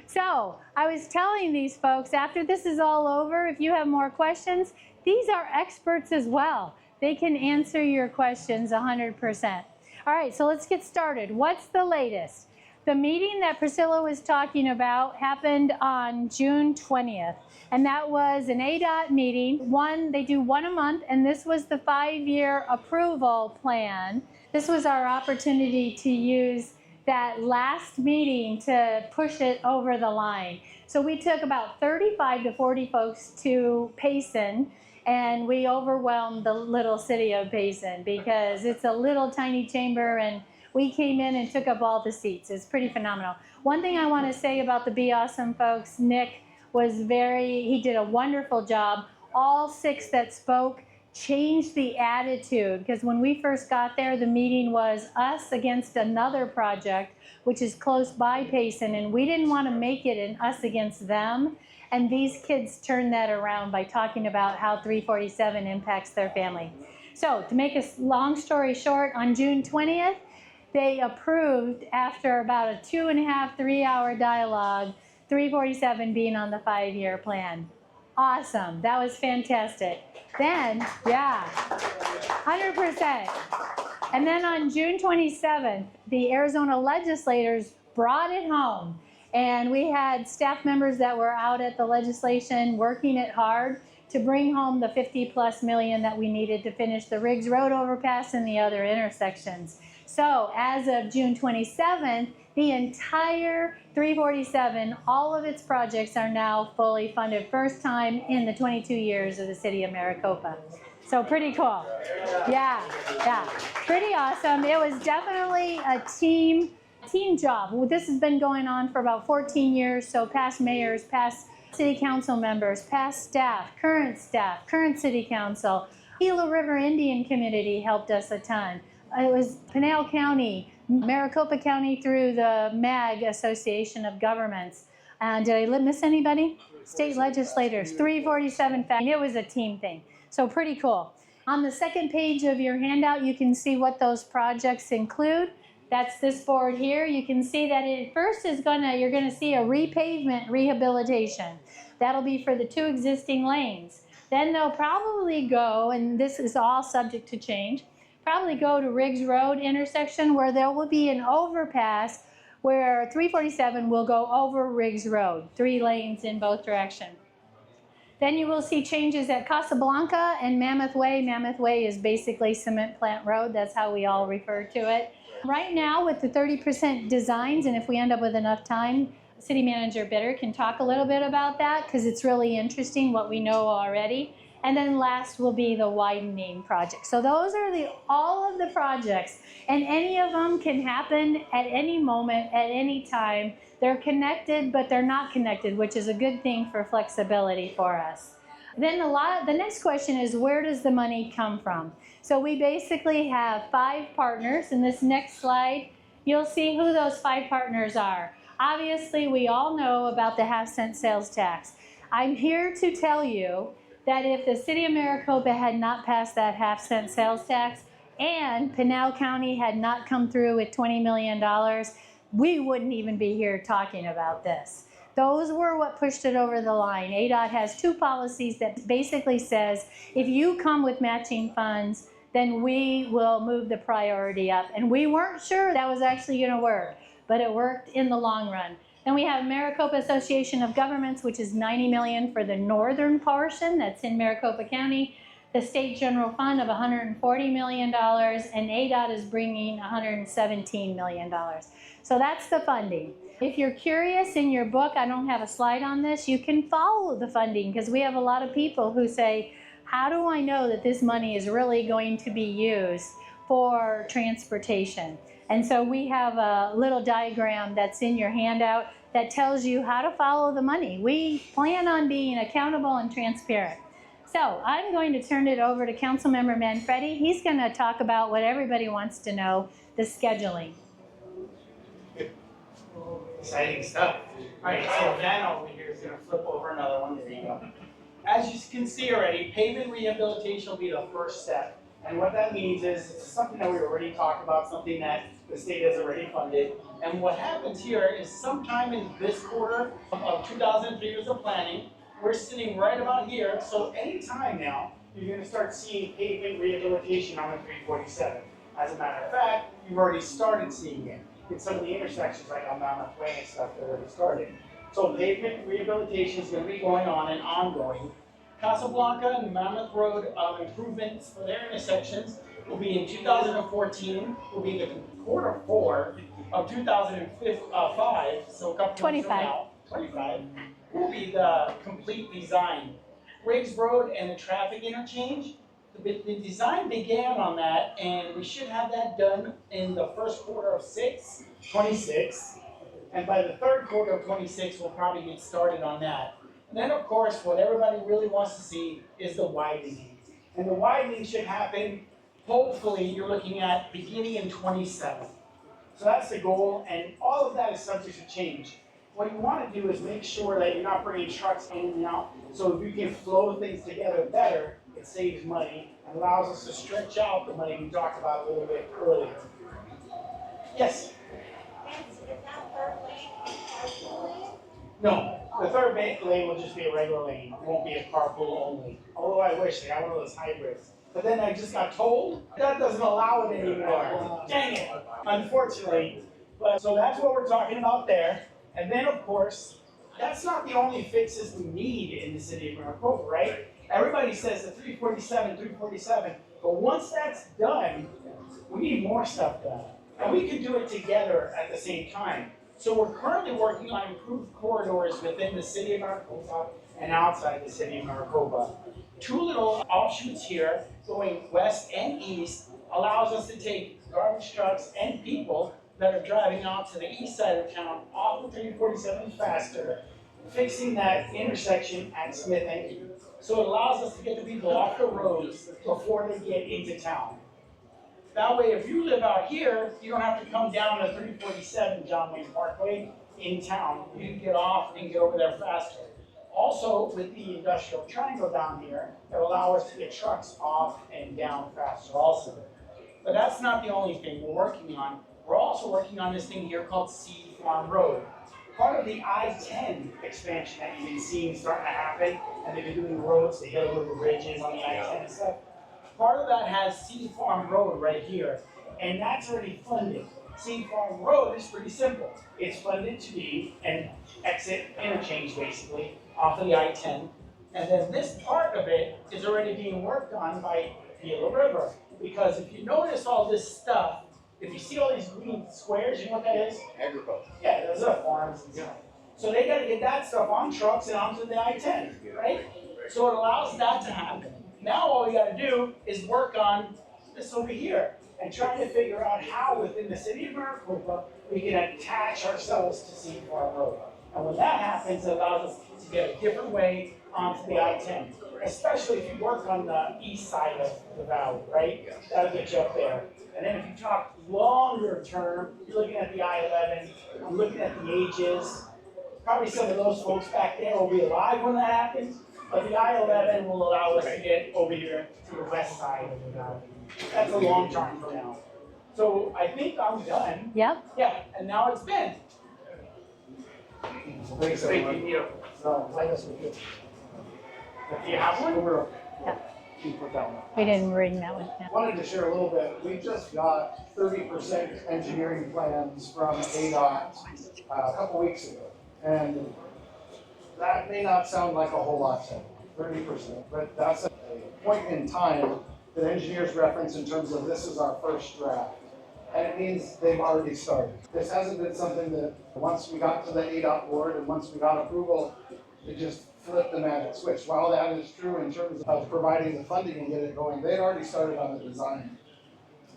So I was telling these folks, after this is all over, if you have more questions, these are experts as well. They can answer your questions 100%. All right, so let's get started. What's the latest? The meeting that Priscilla was talking about happened on June 20th, and that was an ADOT meeting. They do one a month, and this was the 5-year approval plan. This was our opportunity to use that last meeting to push it over the line. So we took about 35 to 40 folks to Payson, and we overwhelmed the little city of Payson because it's a little tiny chamber, and we came in and took up all the seats. It's pretty phenomenal. One thing I want to say about the Be Awesome folks, Nick he did a wonderful job. All 6 that spoke changed the attitude, because when we first got there, the meeting was us against another project, which is close by Payson, and we didn't want to make it an us against them. And these kids turned that around by talking about how 347 impacts their family. So to make a long story short, on June 20th, they approved, after about a 2.5, 3-hour dialogue, 347 being on the 5-year plan. Awesome. That was fantastic. Then, yeah, 100%. And then on June 27th, the Arizona legislators brought it home. And we had staff members that were out at the legislation working it hard to bring home the 50+ million that we needed to finish the Riggs Road overpass and the other intersections. So as of June 27th, the entire 347, all of its projects are now fully funded. First time in the 22 years of the city of Maricopa. So pretty cool. Yeah, pretty awesome. It was definitely a team job. This has been going on for about 14 years. So past mayors, past city council members, past staff, current city council. Gila River Indian Community helped us a ton. It was Pinal County, Maricopa County through the MAG, Association of Governments. And did I miss anybody? State legislators, 347. It was a team thing. So pretty cool. On the second page of your handout, you can see what those projects include. That's this board here. You can see that it first is you're gonna see a repavement rehabilitation. That'll be for the 2 existing lanes. Then they'll probably go, and this is all subject to change, probably go to Riggs Road intersection, where there will be an overpass where 347 will go over Riggs Road, 3 lanes in both directions. Then you will see changes at Casablanca and Mammoth Way. Mammoth Way is basically Cement Plant Road. That's how we all refer to it. Right now, with the 30% designs, and if we end up with enough time, City Manager Bitter can talk a little bit about that, because it's really interesting what we know already. And then last will be the widening project. So those are all of the projects, and any of them can happen at any moment, at any time. They're connected, but they're not connected, which is a good thing for flexibility for us. Then the next question is, where does the money come from? So we basically have 5 partners. In this next slide, you'll see who those 5 partners are. Obviously, we all know about the half-cent sales tax. I'm here to tell you that if the city of Maricopa had not passed that half-cent sales tax, and Pinal County had not come through with $20 million, we wouldn't even be here talking about this. Those were what pushed it over the line. ADOT has 2 policies that basically says, if you come with matching funds, then we will move the priority up. And we weren't sure that was actually gonna work, but it worked in the long run. Then we have Maricopa Association of Governments, which is $90 million for the northern portion that's in Maricopa County. The State General Fund of $140 million, and ADOT is bringing $117 million. So that's the funding. If you're curious, in your book, I don't have a slide on this, you can follow the funding, because we have a lot of people who say, how do I know that this money is really going to be used for transportation? And so we have a little diagram that's in your handout that tells you how to follow the money. We plan on being accountable and transparent. So I'm going to turn it over to Councilmember Manfredi. He's going to talk about what everybody wants to know, the scheduling. Exciting stuff. All right, so Ben over here is going to flip over another one. There you go. As you can see already, pavement rehabilitation will be the first step. And what that means is it's something that we already talked about, something that the state has already funded. And what happens here is sometime in this quarter of 2003 years of planning, we're sitting right about here. So anytime now, you're gonna start seeing pavement rehabilitation on the 347. As a matter of fact, you've already started seeing it. In some of the intersections, like on Mammoth Way and stuff, they're already started. So pavement rehabilitation is gonna be going on and ongoing. Casablanca and Mammoth Road improvements for their intersections will be in 2014, will be the quarter 4 of 2005, so a couple years from 25. now, 25, will be the complete design. Riggs Road and the traffic interchange, the design began on that, and we should have that done in the first quarter of 26. And by the third quarter of 26, we'll probably get started on that. And then, of course, what everybody really wants to see is the widening. And the widening should happen, hopefully, you're looking at beginning in 27. So that's the goal, and all of that is subject to change. What you want to do is make sure that you're not bringing trucks in and out, so if you can flow things together better, it saves money and allows us to stretch out the money we talked about a little bit earlier. Yes? No, the third lane will just be a regular lane. It won't be a carpool only. Although I wish they had one of those hybrids. But then I just got told that doesn't allow it anymore. Dang it, unfortunately. But so that's what we're talking about there. And then of course, that's not the only fixes we need in the city of Maricopa, right? Everybody says the 347, but once that's done, we need more stuff done. And we can do it together at the same time. So we're currently working on improved corridors within the city of Maricopa and outside the city of Maricopa. 2 little offshoots here, going west and east, allows us to take garbage trucks and people that are driving out to the east side of town off of 347 faster, fixing that intersection at Smith and so it allows us to get the people off the roads before they get into town. That way, if you live out here, you don't have to come down to 347 John Wayne Parkway in town. You can get off and get over there faster. Also, with the industrial triangle down here, it'll allow us to get trucks off and down faster also. But that's not the only thing we're working on. We're also working on this thing here called Seed Farm Road. Part of the I-10 expansion that you've been seeing starting to happen, and they've been doing roads, the hill river bridges on the I-10 and stuff. Part of that has Seed Farm Road right here, and that's already funded. Seed Farm Road is pretty simple. It's funded to be an exit interchange, basically, off of the I-10. And then this part of it is already being worked on by Gila River. Because if you notice all this stuff, if you see all these green squares, you know what that is? Agriculture. Yeah, those are farms and stuff. So they gotta get that stuff on trucks and onto the I-10, right? So it allows that to happen. Now all we gotta do is work on this over here and try to figure out how within the city of Maricopa we can attach ourselves to Seed Farm Road. And when that happens, it allows us to get a different way onto the I-10, especially if you work on the east side of the valley, right? That'll get you up there. And then if you talk longer term, you're looking at the I-11, I'm looking at the ages. Probably some of those folks back there will be alive when that happens, but the I-11 will allow us to get over here to the west side of the valley. That's a long time from now. So I think I'm done. Yep. Yeah, and now it's Ben. Thanks, everyone. you. No, I guess we could. Do you have one? Over. Yeah. You put that one. We didn't bring that one. Yeah. Wanted to share a little bit. We just got 30% engineering plans from ADOT a couple weeks ago. And that may not sound like a whole lot to 30%, but that's a point in time that engineers reference in terms of this is our first draft. And it means they've already started. This hasn't been something that once we got to the ADOT board and once we got approval, it just flipped the magic switch. While that is true in terms of providing the funding and get it going, they'd already started on the design.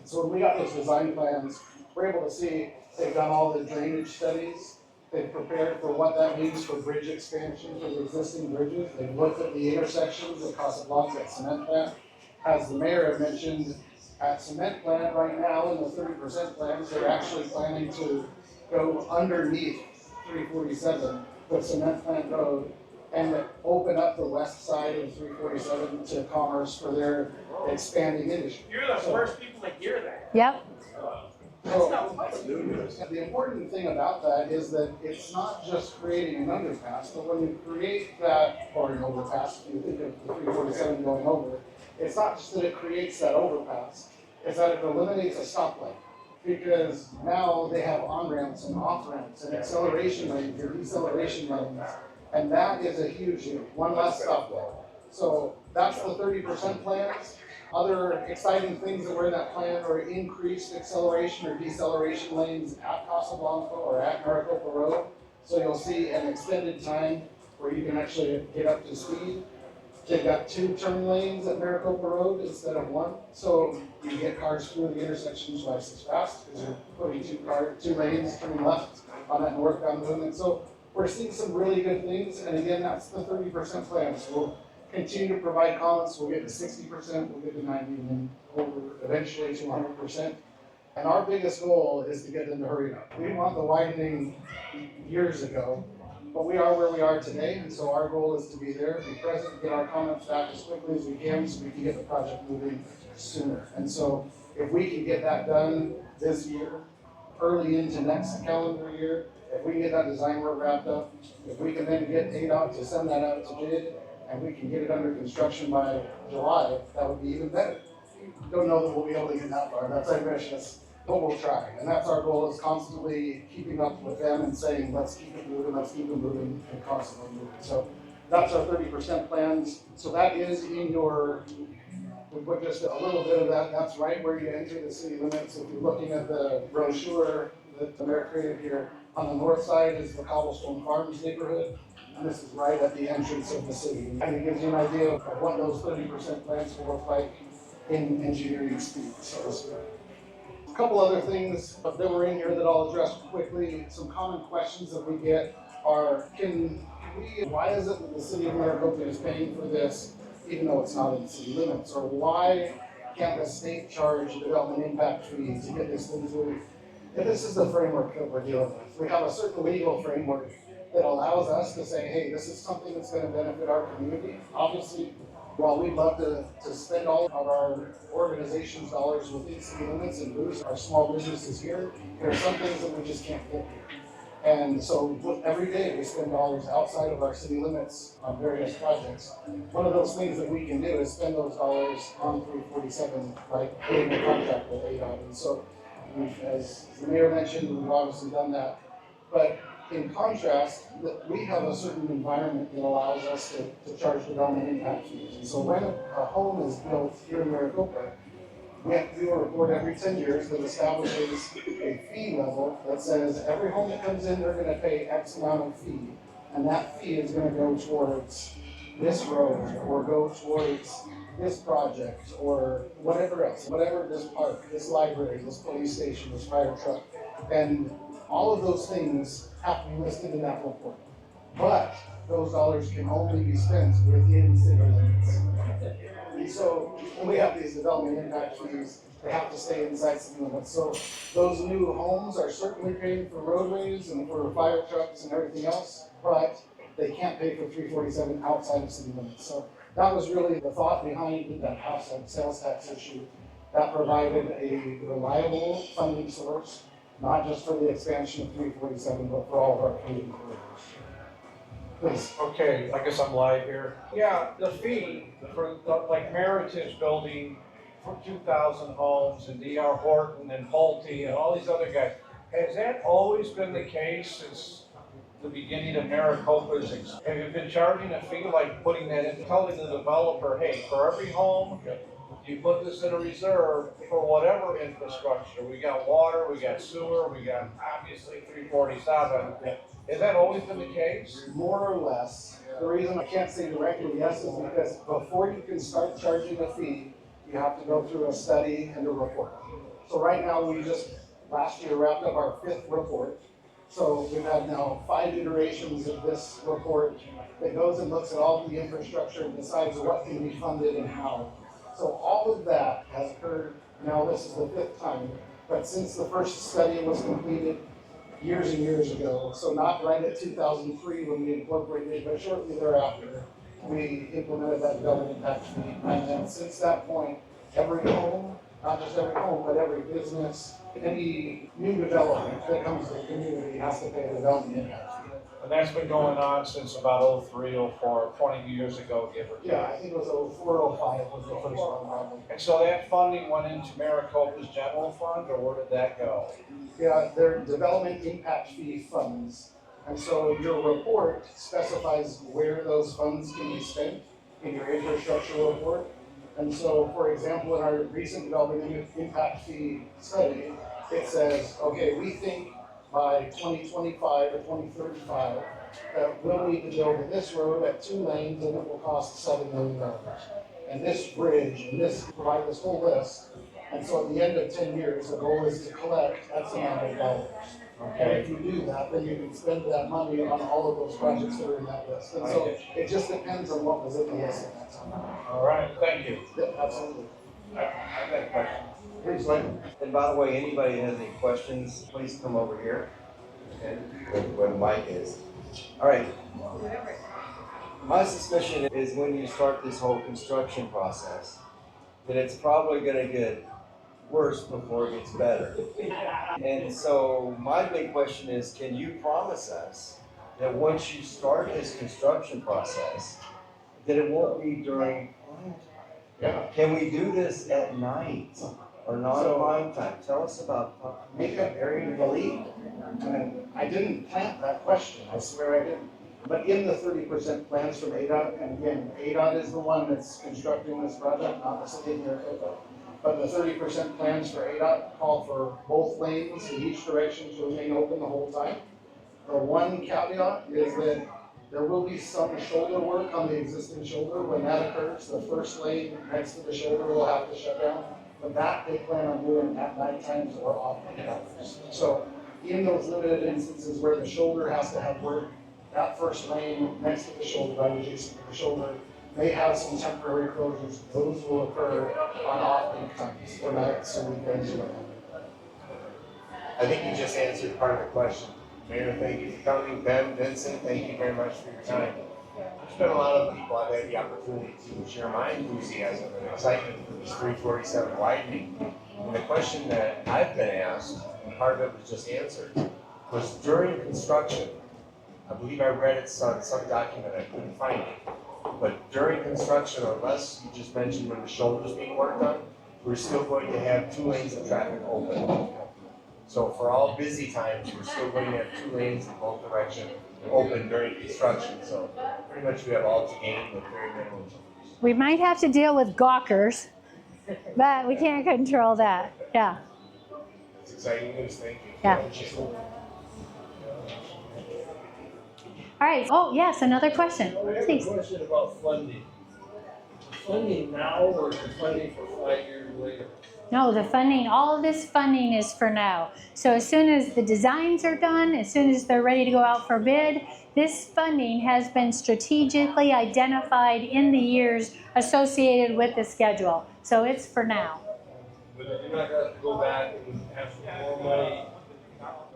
So when we got those design plans, we're able to see they've done all the drainage studies. They've prepared for what that means for bridge expansion for the existing bridges. They've looked at the intersections at Casablanca at Cement Plant. As the mayor had mentioned, at Cement Plant right now in the 30% plans, they're actually planning to go underneath 347, the Cement Plant Road, and open up the west side of 347 to commerce for their expanding industry. You're the first people to hear that. Yep. That's not public news. The important thing about that is that it's not just creating an underpass, but when you create that, or an overpass, if you think of the 347 going over, it's not just that it creates that overpass, it's that it eliminates a stoplight. Because now they have on-ramps and off-ramps and acceleration lanes and deceleration lanes, and that is a huge, one less stoplight. So that's the 30% plans. Other exciting things that were in that plan are increased acceleration or deceleration lanes at Casablanca or at Maricopa Road. So you'll see an extended time where you can actually get up to speed. They've got 2 turn lanes at Maricopa Road instead of 1. So you get cars through the intersections twice as fast because you're putting 2 lanes turning left on that northbound movement. So we're seeing some really good things. And again, that's the 30% plan. So we'll continue to provide comments. We'll get to 60%, we'll get to 90%, and then over eventually to 100%. And our biggest goal is to get them to hurry up. We want the widening years ago, but we are where we are today, and so our goal is to be there, be present, get our comments back as quickly as we can so we can get the project moving sooner. And so if we can get that done this year, early into next calendar year, if we can get that design work wrapped up, if we can then get ADOT to send that out to bid, and we can get it under construction by July, that would be even better. Don't know that we'll be able to get that far, that's ambitious, but we'll try. And that's our goal, is constantly keeping up with them and saying, let's keep it moving, and constantly moving. So that's our 30% plans. So that is in your, we put just a little bit of that, that's right where you enter the city limits. If you're looking at the brochure that the mayor created here, on the north side is the Cobblestone Farms neighborhood. And this is right at the entrance of the city. And it gives you an idea of what those 30% plans will look like in engineering speed, so to speak. A couple other things that were in here that I'll address quickly. Some common questions that we get are, why is it that the city of Maricopa is paying for this even though it's not in city limits? Or why can't the state charge a development impact fee to get this thing moving? And this is the framework that we're dealing with. We have a certain legal framework that allows us to say, hey, this is something that's going to benefit our community. Obviously, while we'd love to spend all of our organization's dollars within city limits and boost our small businesses here, there are some things that we just can't get here. And so every day we spend dollars outside of our city limits on various projects. One of those things that we can do is spend those dollars on 347, like getting a contract with ADOT. And so, as the mayor mentioned, we've obviously done that. But in contrast, we have a certain environment that allows us to charge development impact fees. And so when a home is built here in Maricopa, we have to do a report every 10 years that establishes a fee level that says every home that comes in, they're gonna pay X amount of fee. And that fee is gonna go towards this road, or go towards this project, or whatever else, whatever, this park, this library, this police station, this fire truck. And all of those things have to be listed in that report. But those dollars can only be spent within city limits. And so when we have these development impact fees, they have to stay inside city limits. So those new homes are certainly paying for roadways and for fire trucks and everything else, but they can't pay for 347 outside of city limits. So that was really the thought behind that house and sales tax issue. That provided a reliable funding source, not just for the expansion of 347, but for all of our community corridors. Please. Okay, I guess I'm live here. Yeah, the fee for like Meritage building for 2,000 homes, and D.R. Horton and Pulte and all these other guys. Has that always been the case since the beginning of Maricopa's? Have you been charging a fee, like putting that in, telling the developer, hey, for every home, you put this in a reserve for whatever infrastructure. We got water, we got sewer, we got obviously 347. Has that always been the case? More or less. The reason I can't say directly yes is because before you can start charging a fee, you have to go through a study and a report. So right now, we just last year wrapped up our 5th report. So we've had now 5 iterations of this report that goes and looks at all the infrastructure and decides what can be funded and how. So all of that has occurred. Now this is the 5th time, but since the first study was completed, years and years ago. So not right at 2003 when we incorporated, but shortly thereafter, we implemented that development impact fee. And then since that point, every home, not just every home, but every business, any new development that comes to the community has to pay a development impact fee. And that's been going on since about 03, 04, 20 years ago, give or take. Yeah, I think it was 04, 05 was the first one, probably. And so that funding went into Maricopa's general fund, or where did that go? Yeah, they're development impact fee funds. And so your report specifies where those funds can be spent in your infrastructure report. And so, for example, in our recent development impact fee study, it says, okay, we think by 2025 or 2035 that we'll need to build this road at 2 lanes and it will cost $7 million. And this bridge, and this, provide this whole list. And so at the end of 10 years, the goal is to collect X amount of dollars. And if you do that, then you can spend that money on all of those projects that are in that list. And so it just depends on what was in the list at that time. All right, thank you. Yeah, absolutely. I've got a question. Please, Lynn. And by the way, anybody has any questions, please come over here. And where the mic is. All right. My suspicion is when you start this whole construction process, that it's probably gonna get worse before it gets better. And so my big question is, can you promise us that once you start this construction process, that it won't be during prime time? Yeah. Can we do this at night or not at prime time? Tell us about Makeup area to believe. And I didn't plant that question, I swear I didn't. But in the 30% plans from ADOT, and again, ADOT is the one that's constructing this project, not the city of Maricopa. But the 30% plans for ADOT call for both lanes in each direction to remain open the whole time. The one caveat is that there will be some shoulder work on the existing shoulder. When that occurs, the first lane next to the shoulder will have to shut down. But that they plan on doing at night times or off-peak hours. So in those limited instances where the shoulder has to have work, that first lane next to the shoulder, right adjacent to the shoulder, may have some temporary closures. Those will occur on off-peak times, or nights or weekends or whatever. I think you just answered part of the question. Mayor, thank you for coming. Ben, Vincent, thank you very much for your time. There's been a lot of people I've had the opportunity to share my enthusiasm and excitement for this 347 widening. And the question that I've been asked, and part of it was just answered, was during construction. I believe I read it on some document, I couldn't find it. But during construction, unless you just mentioned when the shoulder's being worked on, we're still going to have 2 lanes of traffic open. So for all busy times, we're still going to have 2 lanes in both directions open during construction. So pretty much we have all to gain with very minimal changes. We might have to deal with gawkers, but we can't control that. Yeah. It's exciting news, thank you. Yeah. All right. Oh, yes, another question. I have Please. a question about funding. Funding now or the funding for 5 years later? No, the funding, all of this funding is for now. So as soon as the designs are done, as soon as they're ready to go out for bid, this funding has been strategically identified in the years associated with the schedule. So it's for now. But you're not gonna have to go back and ask for more money?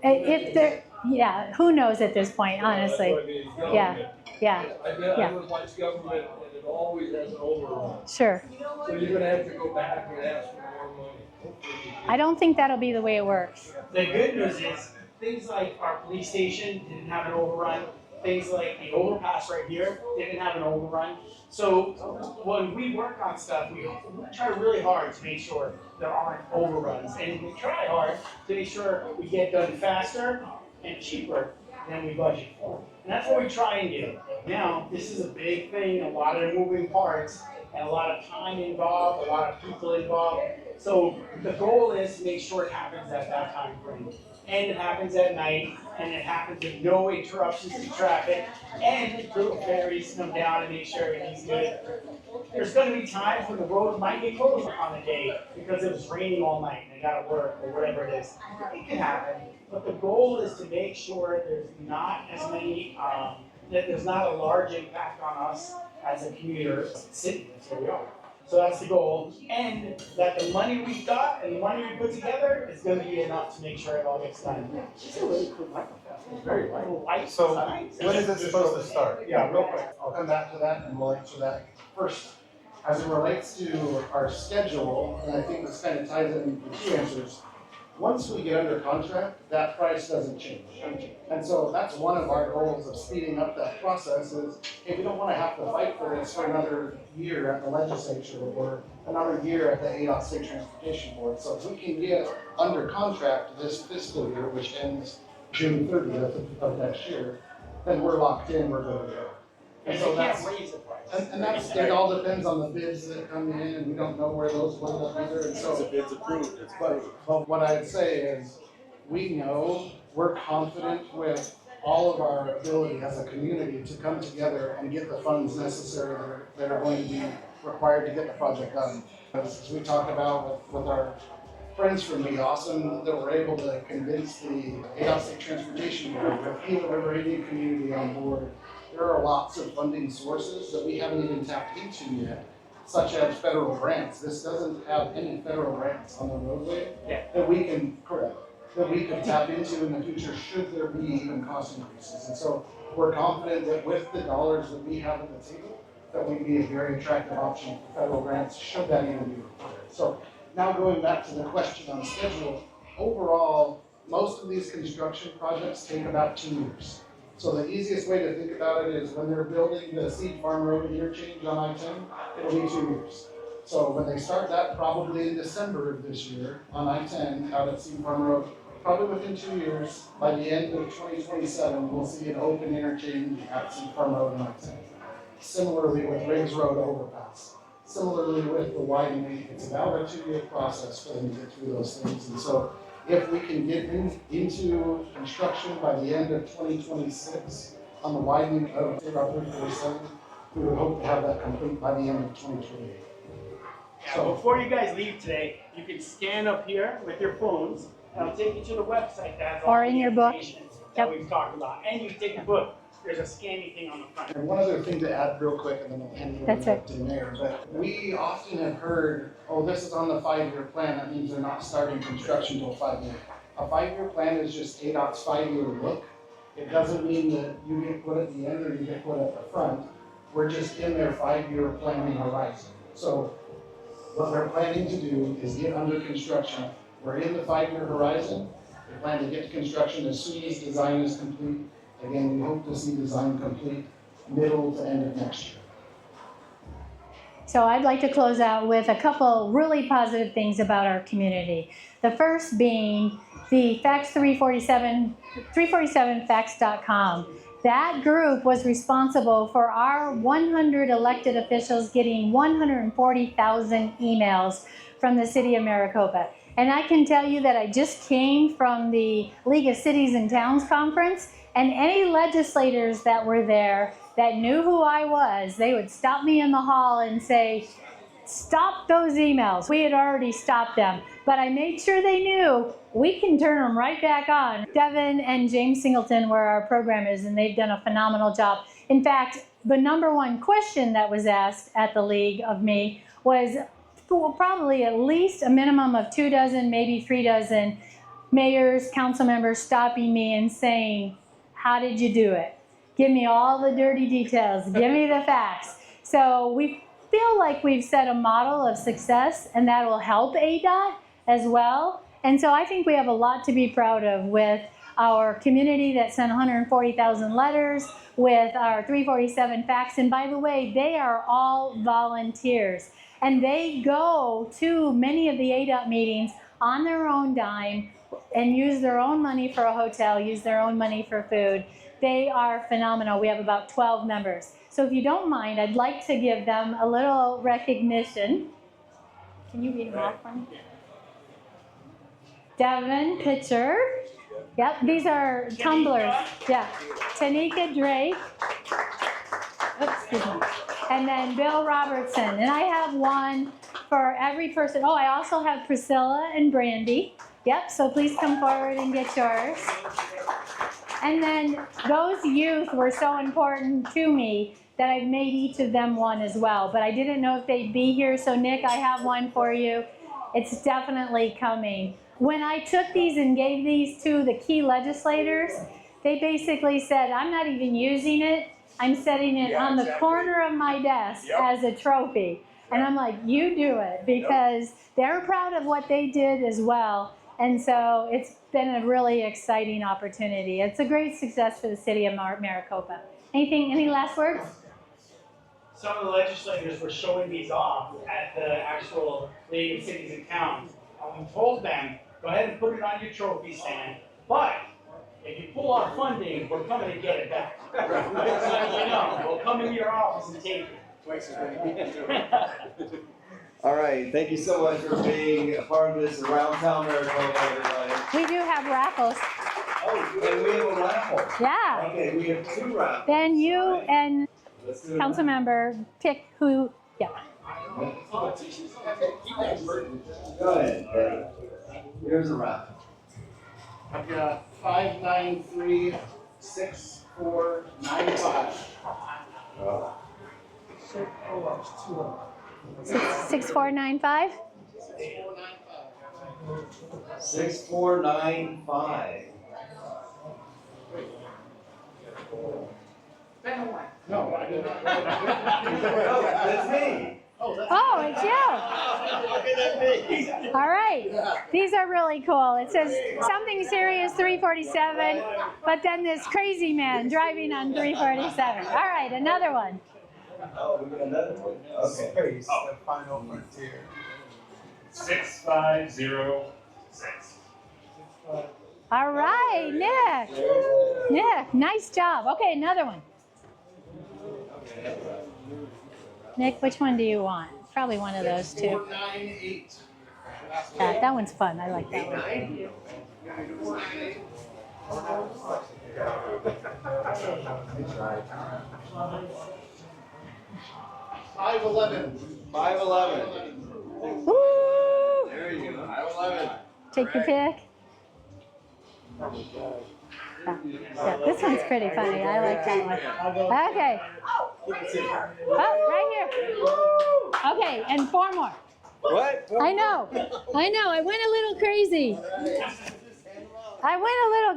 If there, yeah, who knows at this point, honestly. That's what I mean, government. Yeah, yeah, I would watch government and it always has an overrun. sure. So you're gonna have to go back and ask for more money. Hopefully you do. I don't think that'll be the way it works. The good news is, things like our police station didn't have an overrun, things like the overpass right here didn't have an overrun. So when we work on stuff, we try really hard to make sure there aren't overruns. And we try hard to make sure we get done faster and cheaper than we budget for. And that's what we try and do. Now, this is a big thing, a lot of moving parts, and a lot of time involved, a lot of people involved. So the goal is to make sure it happens at that time frame. And it happens at night, and it happens with no interruptions to traffic, and little ferries come down and make sure everything's good. There's gonna be times when the road might get closed on the day because it was raining all night and they gotta work or whatever it is. It can happen, but the goal is to make sure there's not as many, that there's not a large impact on us as a commuter city, that's where we are. So that's the goal, and that the money we got and the money we put together is gonna be enough to make sure it all gets done. It's a really cool microphone. It's very light. So, Nice. when is this supposed to start? Yeah, real quick. I'll come back to that and we'll answer that first. As it relates to our schedule, and I think this kind of ties in the two answers. Once we get under contract, that price doesn't change. And so that's one of our goals of speeding up that process is, hey, we don't want to have to fight for this for another year at the legislature or another year at the ADOT State Transportation Board. So if we can get under contract this fiscal year, which ends June 30th of next year, then we're locked in, we're good to go. And so that's raise the price. And that's, it all depends on the bids that come in, and we don't know where those will end up either, and so. The bid's approved, it's But what I'd say is, we know, we're confident with all of our ability as a community to come together and get the funds necessary that are going to be required to get the project done. As we talk about with our friends from the awesome that we're able to convince the ADOT State Transportation Board, with Gila River Indian community on board. There are lots of funding sources that we haven't even tapped into yet, such as federal grants. This doesn't have any federal grants on the roadway that we can, that we could tap into in the future should there be even cost increases. And so we're confident that with the dollars that we have at the table, that we'd be a very attractive option for federal grants should that even be required. So now going back to the question on schedule, overall, most of these construction projects take about 2 years. So the easiest way to think about it is when they're building the Seed Farm Road interchange on I-10, it'll be 2 years. So when they start that probably in December of this year on I-10 out at Seed Farm Road, probably within 2 years, by the end of 2027, we'll see an open interchange at Seed Farm Road on I-10. Similarly with Riggs Road overpass. Similarly with the widening, it's about a 2-year process for them to get through those things. And so if we can get into construction by the end of 2026 on the widening of Route 347, we would hope to have that complete by the end of 2028. So before you guys leave today, you can scan up here with your phones, and it'll take you to the website that has all Or in the your book. information that we've talked about. And you can take a book. There's a scanning thing on the front. And one other thing to add real quick, and then I'll hand it That's over it. to the mayor. But we often have heard, oh, this is on the 5-year plan. That means they're not starting construction till 5 years. A 5-year plan is just ADOT's 5-year look. It doesn't mean that you get put at the end or you get put at the front. We're just in their 5-year planning horizon. So what they're planning to do is get under construction. We're in the 5-year horizon. They plan to get to construction as soon as design is complete. Again, we hope to see design complete middle to end of next year. So I'd like to close out with a couple really positive things about our community. The first being the Fax 347facts.com. That group was responsible for our 100 elected officials getting 140,000 emails from the city of Maricopa. And I can tell you that I just came from the League of Cities and Towns conference, and any legislators that were there that knew who I was, they would stop me in the hall and say, stop those emails. We had already stopped them, but I made sure they knew we can turn them right back on. Devin and James Singleton were our programmers, and they've done a phenomenal job. In fact, the #1 question that was asked at the League of me was probably at least a minimum of 2 dozen, maybe 3 dozen mayors, council members stopping me and saying, how did you do it? Give me all the dirty details. Give me the facts. So we feel like we've set a model of success, and that will help ADOT as well. And so I think we have a lot to be proud of with our community that sent 140,000 letters, with our 347 facts. And by the way, they are all volunteers. And they go to many of the ADOT meetings on their own dime and use their own money for a hotel, use their own money for food. They are phenomenal. We have about 12 members. So if you don't mind, I'd like to give them a little recognition. Can you read them off for me? Devin Pitcher. Yep, these are tumblers. Yeah. Tanika Drake. Oops, excuse me. And then Bill Robertson. And I have one for every person. Oh, I also have Priscilla and Brandy. Yep, so please come forward and get yours. And then those youth were so important to me that I've made each of them one as well. But I didn't know if they'd be here, so Nick, I have one for you. It's definitely coming. When I took these and gave these to the key legislators, they basically said, I'm not even using it. I'm setting it on the corner of my desk as a trophy. And I'm like, you do it, because they're proud of what they did as well. And so it's been a really exciting opportunity. It's a great success for the city of Maricopa. Any last words? Some of the legislators were showing these off at the actual League of Cities and Towns. And we told them, go ahead and put it on your trophy stand, but if you pull our funding, we're coming to get it back. So you know, we'll come into your office and take it. All right, thank you so much for being a part of this Around Town Maricopa, everybody. We do have raffles. Oh, and we have a raffle. Yeah. Okay, we have 2 raffles. Then you and Let's do it. council member pick who, yeah. Go ahead. Here's a raffle. I've got 5936495. 6495? 6495. No, I didn't. Oh, that's me. Oh, it's you. All right. These are really cool. It says something serious 347, but then this crazy man driving on 347. All right, another one. Oh, we got another one. Okay. Space, the final frontier. 6506. All right, Nick. Nick, nice job. Okay, another one. Nick, which one do you want? Probably one of those two. 498. Yeah, that one's fun. I like that one. 511. 511. Woo! There you go. 511. Take your pick. Yeah, this one's pretty funny. I like that one. Okay. Oh, right here. Okay, and 4 more. What? I know. I went a little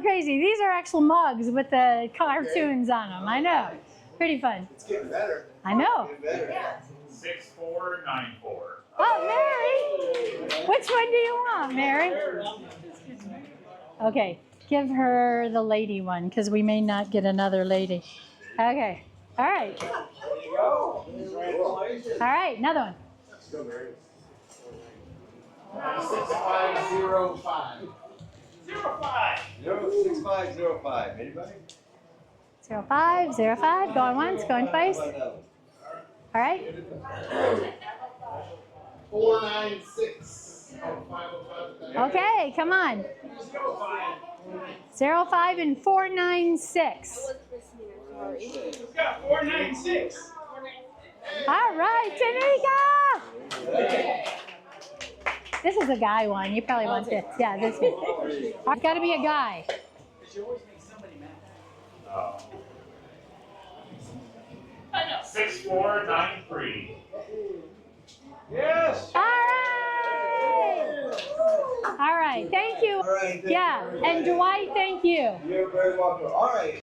crazy. These are actual mugs with the cartoons on them. I know. Pretty fun. It's getting better. I know. Getting better. 6494. Oh, Mary. Which one do you want, Mary? Okay. Give her the lady one, because we may not get another lady. Okay. All right. There you go. All right, another one. 6505. 6505. Anybody? 0505. Going once, going twice. All right. 496. Okay, come on. 05 and 496. We've got 496. All right, Tanika. This is a guy one. You probably want this. Yeah, this one. It's got to be a guy. 6493. Yes. All right. All right. Thank you. All right. Thank Yeah, you, and everybody. Dwight, thank you. You're very welcome. All right.